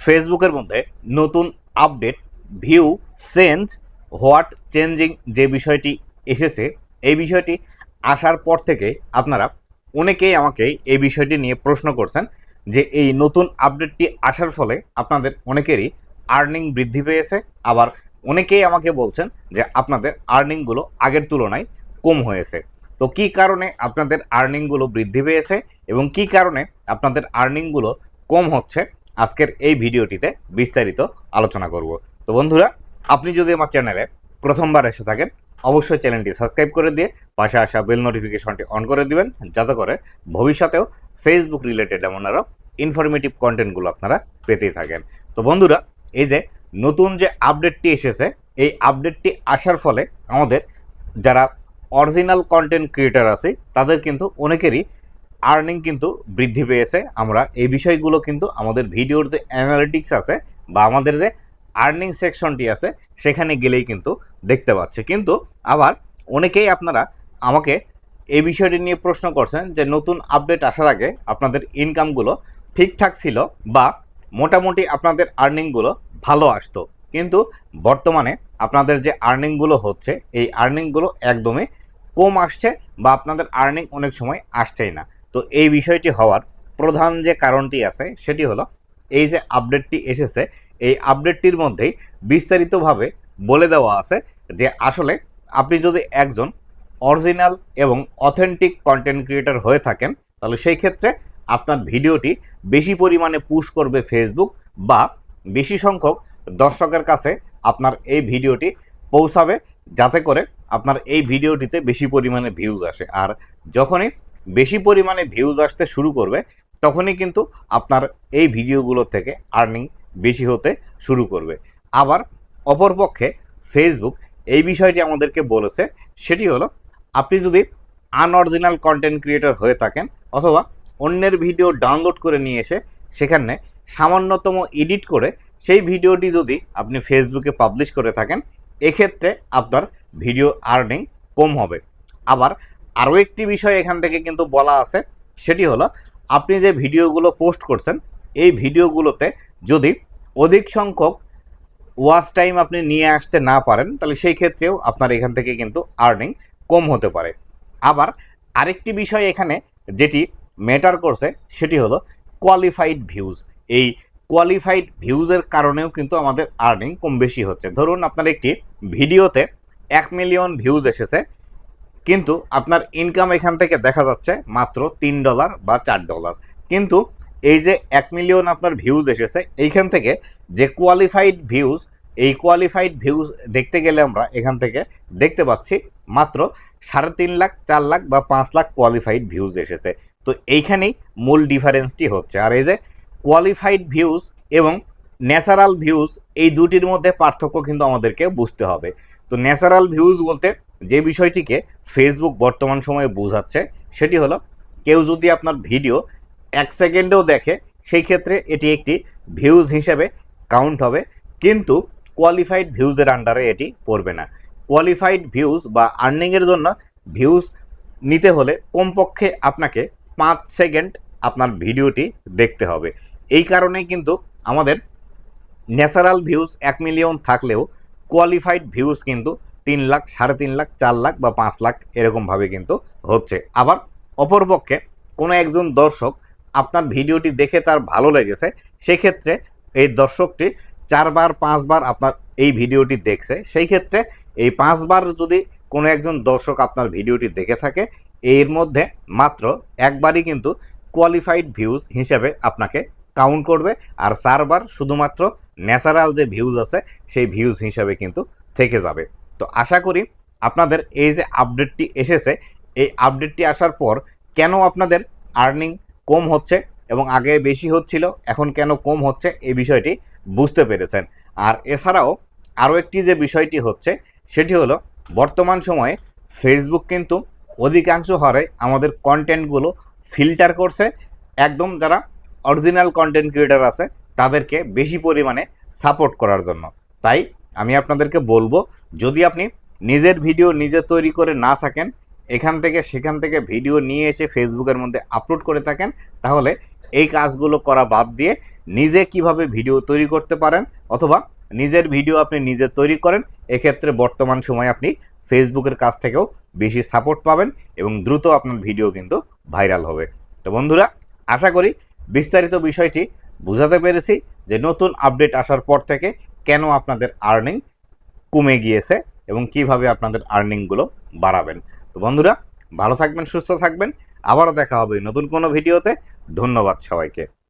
ফেসবুকের মধ্যে নতুন update view change what changing যে বিষয়টি এসেছে, এই বিষয়টি আসার পর থেকে আপনারা অনেকেই আমাকে এই বিষয়টি নিয়ে প্রশ্ন করছেন যে এই নতুন আপডেটটি আসার ফলে আপনাদের অনেকেরই আর্নিং বৃদ্ধি পেয়েছে, আবার অনেকেই আমাকে বলছেন যে আপনাদের আর্নিংগুলো আগের তুলনায় কম হয়েছে। তো কি কারণে আপনাদের আর্নিংগুলো বৃদ্ধি পেয়েছে এবং কি কারণে আপনাদের আর্নিংগুলো কম হচ্ছে, আজকের এই ভিডিওটিতে বিস্তারিত আলোচনা করব। তো বন্ধুরা, আপনি যদি আমার চ্যানেলে প্রথমবার এসে থাকেন, অবশ্যই চ্যানেলটি সাবস্ক্রাইব করে দিয়ে পাশে আসা বেল নোটিফিকেশনটি অন করে দিবেন, যাতে করে ভবিষ্যতেও ফেসবুক রিলেটেড এমন আরও ইনফরমেটিভ কন্টেন্টগুলো আপনারা পেতেই থাকেন। তো বন্ধুরা, এই যে নতুন যে আপডেটটি এসেছে, এই আপডেটটি আসার ফলে আমাদের যারা অরিজিনাল কন্টেন্ট ক্রিয়েটার আছে তাদের কিন্তু অনেকেরই আর্নিং কিন্তু বৃদ্ধি পেয়েছে। আমরা এই বিষয়গুলো কিন্তু আমাদের ভিডিওর যে অ্যানালিটিক্স আছে বা আমাদের যে আর্নিং সেকশনটি আছে সেখানে গেলেই কিন্তু দেখতে পাচ্ছে। কিন্তু আবার অনেকেই আপনারা আমাকে এই বিষয়টি নিয়ে প্রশ্ন করছেন যে নতুন আপডেট আসার আগে আপনাদের ইনকামগুলো ঠিকঠাক ছিল বা মোটামুটি আপনাদের আর্নিংগুলো ভালো আসতো, কিন্তু বর্তমানে আপনাদের যে আর্নিংগুলো হচ্ছে এই আর্নিংগুলো একদমই কম আসছে বা আপনাদের আর্নিং অনেক সময় আসছেই না। তো এই বিষয়টি হওয়ার প্রধান যে কারণটি আছে সেটি হলো এই যে আপডেটটি এসেছে, এই আপডেটটির মধ্যেই বিস্তারিতভাবে বলে দেওয়া আছে যে আসলে আপনি যদি একজন অরিজিনাল এবং অথেন্টিক কন্টেন্ট ক্রিয়েটর হয়ে থাকেন তাহলে সেই ক্ষেত্রে আপনার ভিডিওটি বেশি পরিমাণে পুশ করবে ফেসবুক বা বেশি সংখ্যক দর্শকের কাছে আপনার এই ভিডিওটি পৌঁছাবে, যাতে করে আপনার এই ভিডিওটিতে বেশি পরিমাণে ভিউজ আসে। আর যখনই বেশি পরিমাণে ভিউজ আসতে শুরু করবে তখনই কিন্তু আপনার এই ভিডিওগুলো থেকে আর্নিং বেশি হতে শুরু করবে। আবার অপরপক্ষে ফেসবুক এই বিষয়টি আমাদেরকে বলেছে, সেটি হলো আপনি যদি আনঅরিজিনাল কন্টেন্ট ক্রিয়েটর হয়ে থাকেন অথবা অন্যের ভিডিও ডাউনলোড করে নিয়ে এসে সেখানে সামান্যতম এডিট করে সেই ভিডিওটি যদি আপনি ফেসবুকে পাবলিশ করে থাকেন, এক্ষেত্রে আপনার ভিডিও আর্নিং কম হবে। আবার আরও একটি বিষয় এখান থেকে কিন্তু বলা আছে, সেটি হলো আপনি যে ভিডিওগুলো পোস্ট করছেন এই ভিডিওগুলোতে যদি অধিক সংখ্যক ওয়াচ টাইম আপনি নিয়ে আসতে না পারেন তাহলে সেই ক্ষেত্রেও আপনার এখান থেকে কিন্তু আর্নিং কম হতে পারে। আবার আরেকটি বিষয় এখানে যেটি ম্যাটার করছে সেটি হলো কোয়ালিফাইড ভিউজ। এই কোয়ালিফাইড ভিউজের কারণেও কিন্তু আমাদের আর্নিং কম বেশি হচ্ছে। ধরুন আপনার একটি ভিডিওতে 1 মিলিয়ন ভিউজ এসেছে, কিন্তু আপনার ইনকাম এখান থেকে দেখা যাচ্ছে মাত্র $3 বা $4, কিন্তু এই যে 1 মিলিয়ন আপনার ভিউজ এসেছে এইখান থেকে যে কোয়ালিফাইড ভিউজ, এই কোয়ালিফাইড ভিউজ দেখতে গেলে আমরা এখান থেকে দেখতে পাচ্ছি মাত্র 3.5 লাখ, 4 লাখ বা 5 লাখ কোয়ালিফাইড ভিউজ এসেছে। তো এইখানেই মূল ডিফারেন্সটি হচ্ছে। আর এই যে কোয়ালিফাইড ভিউজ এবং ন্যাচারাল ভিউজ, এই দুটির মধ্যে পার্থক্য কিন্তু আমাদেরকে বুঝতে হবে। তো ন্যাচারাল ভিউজ বলতে যে বিষয়টিকে ফেসবুক বর্তমান সময়ে বোঝাচ্ছে সেটি হলো কেউ যদি আপনার ভিডিও 1 সেকেন্ডেও দেখে সেই ক্ষেত্রে এটি একটি ভিউজ হিসেবে কাউন্ট হবে, কিন্তু কোয়ালিফাইড ভিউজের আন্ডারে এটি পড়বে না। কোয়ালিফাইড ভিউজ বা আর্নিংয়ের জন্য ভিউজ নিতে হলে কমপক্ষে আপনাকে 5 সেকেন্ড আপনার ভিডিওটি দেখতে হবে। এই কারণেই কিন্তু আমাদের ন্যাচারাল ভিউজ 1 মিলিয়ন থাকলেও কোয়ালিফাইড ভিউজ কিন্তু 3 লাখ, 3.5 লাখ, 4 লাখ বা 5 লাখ এরকমভাবে কিন্তু হচ্ছে। আবার অপরপক্ষে কোনো একজন দর্শক আপনার ভিডিওটি দেখে তার ভালো লেগেছে, সেক্ষেত্রে এই দর্শকটি 4 বার 5 বার আপনার এই ভিডিওটি দেখছে, সেই ক্ষেত্রে এই 5 বার যদি কোনো একজন দর্শক আপনার ভিডিওটি দেখে থাকে এর মধ্যে মাত্র একবারই কিন্তু কোয়ালিফাইড ভিউজ হিসেবে আপনাকে কাউন্ট করবে, আর 4 বার শুধুমাত্র ন্যাচারাল যে ভিউজ আছে সেই ভিউজ হিসাবে কিন্তু থেকে যাবে। তো আশা করি আপনাদের এই যে আপডেটটি এসেছে, এই আপডেটটি আসার পর কেন আপনাদের আর্নিং কম হচ্ছে এবং আগে বেশি হচ্ছিল এখন কেন কম হচ্ছে এই বিষয়টি বুঝতে পেরেছেন। আর এছাড়াও আরও একটি যে বিষয়টি হচ্ছে সেটি হলো বর্তমান সময়ে ফেসবুক কিন্তু অধিকাংশ হারে আমাদের কন্টেন্টগুলো ফিল্টার করছে, একদম যারা অরিজিনাল কন্টেন্ট ক্রিয়েটার আছে তাদেরকে বেশি পরিমাণে সাপোর্ট করার জন্য। তাই আমি আপনাদেরকে বলবো, যদি আপনি নিজের ভিডিও নিজে তৈরি করে না থাকেন, এখান থেকে সেখান থেকে ভিডিও নিয়ে এসে ফেসবুকের মধ্যে আপলোড করে থাকেন, তাহলে এই কাজগুলো করা বাদ দিয়ে নিজে কিভাবে ভিডিও তৈরি করতে পারেন, অথবা নিজের ভিডিও আপনি নিজে তৈরি করেন। এক্ষেত্রে বর্তমান সময়ে আপনি ফেসবুকের কাছ থেকেও বেশি সাপোর্ট পাবেন এবং দ্রুত আপনার ভিডিও কিন্তু ভাইরাল হবে। তো বন্ধুরা, আশা করি বিস্তারিত বিষয়টি বুঝাতে পেরেছি যে নতুন আপডেট আসার পর থেকে কেন আপনাদের আর্নিং কমে গিয়েছে এবং কিভাবে আপনাদের আর্নিংগুলো বাড়াবেন। তো বন্ধুরা, ভালো থাকবেন, সুস্থ থাকবেন। আবারও দেখা হবে নতুন কোনো ভিডিওতে। ধন্যবাদ সবাইকে।